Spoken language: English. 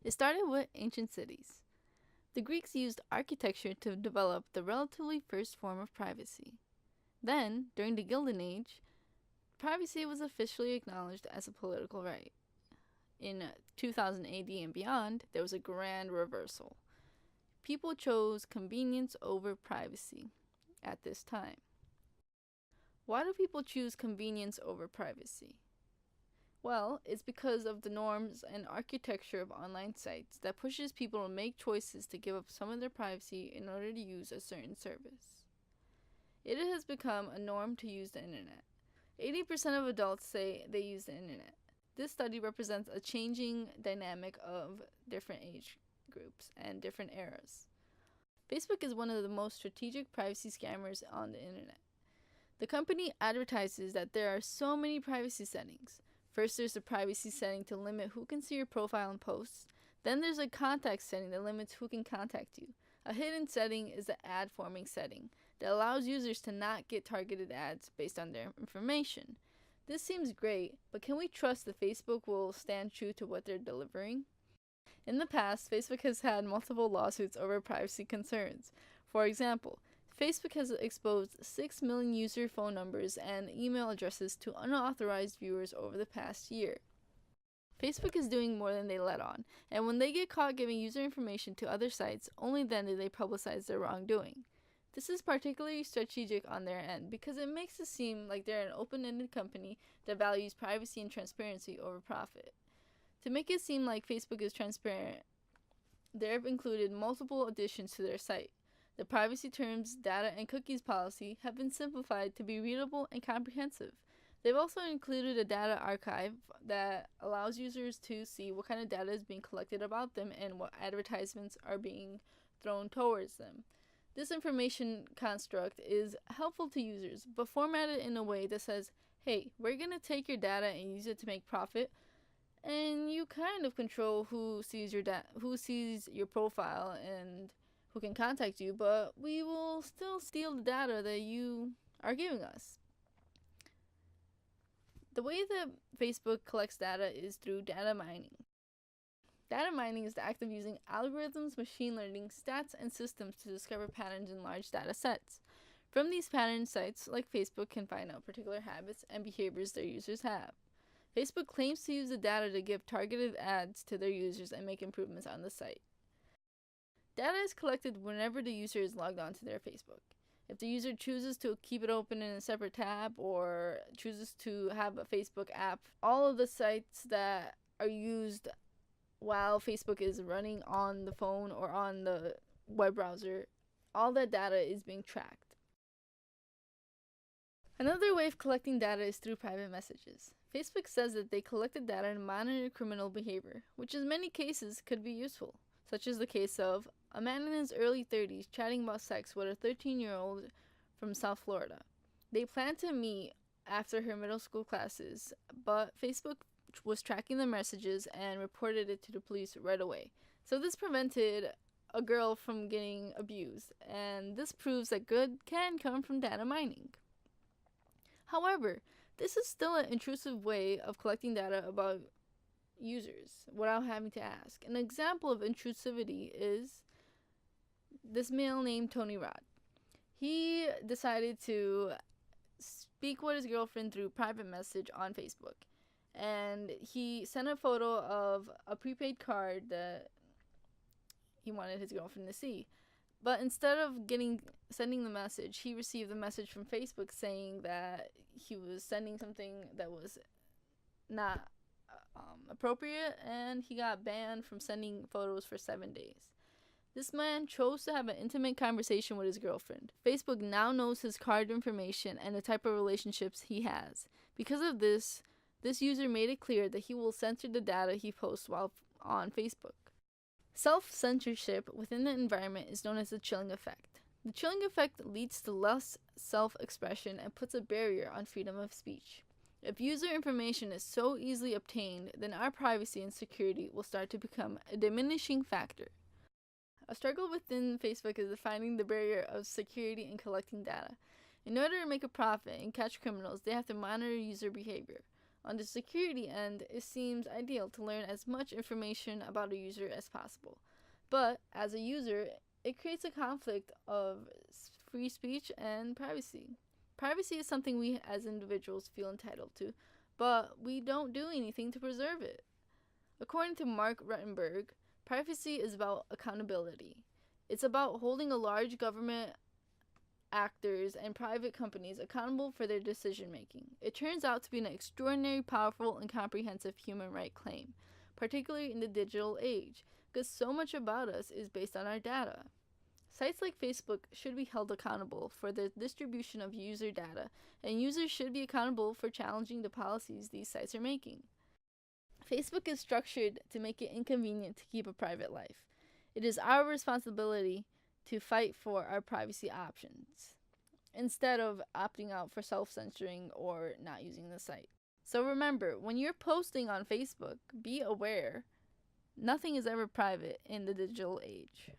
It started with ancient cities. The Greeks used architecture to develop the relatively first form of privacy. Then, during the Gilded Age, privacy was officially acknowledged as a political right. In 2000 AD and beyond, there was a grand reversal. People chose convenience over privacy at this time. Why do people choose convenience over privacy? Well, it's because of the norms and architecture of online sites that pushes people to make choices to give up some of their privacy in order to use a certain service. It has become a norm to use the internet. 80% of adults say they use the internet. This study represents a changing dynamic of different age groups and different eras. Facebook is one of the most strategic privacy scammers on the internet. The company advertises that there are so many privacy settings. First, there's a privacy setting to limit who can see your profile and posts. Then there's a contact setting that limits who can contact you. A hidden setting is the ad forming setting that allows users to not get targeted ads based on their information. This seems great, but can we trust that Facebook will stand true to what they're delivering? In the past, Facebook has had multiple lawsuits over privacy concerns. For example, Facebook has exposed 6 million user phone numbers and email addresses to unauthorized viewers over the past year. Facebook is doing more than they let on, and when they get caught giving user information to other sites, only then do they publicize their wrongdoing. This is particularly strategic on their end because it makes it seem like they're an open-ended company that values privacy and transparency over profit. To make it seem like Facebook is transparent, they've included multiple additions to their site. The privacy terms, data, and cookies policy have been simplified to be readable and comprehensive. They've also included a data archive that allows users to see what kind of data is being collected about them and what advertisements are being thrown towards them. This information construct is helpful to users, but formatted in a way that says, hey, we're going to take your data and use it to make profit, and you kind of control who sees your profile and who can contact you, but we will still steal the data that you are giving us. The way that Facebook collects data is through data mining. Data mining is the act of using algorithms, machine learning, stats, and systems to discover patterns in large data sets. From these patterns, sites like Facebook can find out particular habits and behaviors their users have. Facebook claims to use the data to give targeted ads to their users and make improvements on the site. Data is collected whenever the user is logged on to their Facebook. If the user chooses to keep it open in a separate tab or chooses to have a Facebook app, all of the sites that are used while Facebook is running on the phone or on the web browser, all that data is being tracked. Another way of collecting data is through private messages. Facebook says that they collected data to monitor criminal behavior, which in many cases could be useful, such as the case of a man in his early 30s chatting about sex with a 13-year-old from South Florida. They planned to meet after her middle school classes, but Facebook was tracking the messages and reported it to the police right away. So this prevented a girl from getting abused, and this proves that good can come from data mining. However, this is still an intrusive way of collecting data about users without having to ask. An example of intrusivity is this male named Tony Rod. He decided to speak with his girlfriend through private message on Facebook, and he sent a photo of a prepaid card that he wanted his girlfriend to see. But instead of sending the message, he received a message from Facebook saying that he was sending something that was not appropriate, and he got banned from sending photos for 7 days. This man chose to have an intimate conversation with his girlfriend. Facebook now knows his card information and the type of relationships he has. Because of this user made it clear that he will censor the data he posts while on Facebook. Self-censorship within the environment is known as the chilling effect. The chilling effect leads to less self-expression and puts a barrier on freedom of speech. If user information is so easily obtained, then our privacy and security will start to become a diminishing factor. A struggle within Facebook is defining the barrier of security and collecting data. In order to make a profit and catch criminals, they have to monitor user behavior. On the security end, it seems ideal to learn as much information about a user as possible. But as a user, it creates a conflict of free speech and privacy. Privacy is something we as individuals feel entitled to, but we don't do anything to preserve it. According to Mark Ruttenberg, privacy is about accountability. It's about holding a large government actors and private companies accountable for their decision making. It turns out to be an extraordinarily powerful and comprehensive human right claim, particularly in the digital age, because so much about us is based on our data. Sites like Facebook should be held accountable for the distribution of user data, and users should be accountable for challenging the policies these sites are making. Facebook is structured to make it inconvenient to keep a private life. It is our responsibility to fight for our privacy options instead of opting out for self-censoring or not using the site. So remember, when you're posting on Facebook, be aware nothing is ever private in the digital age.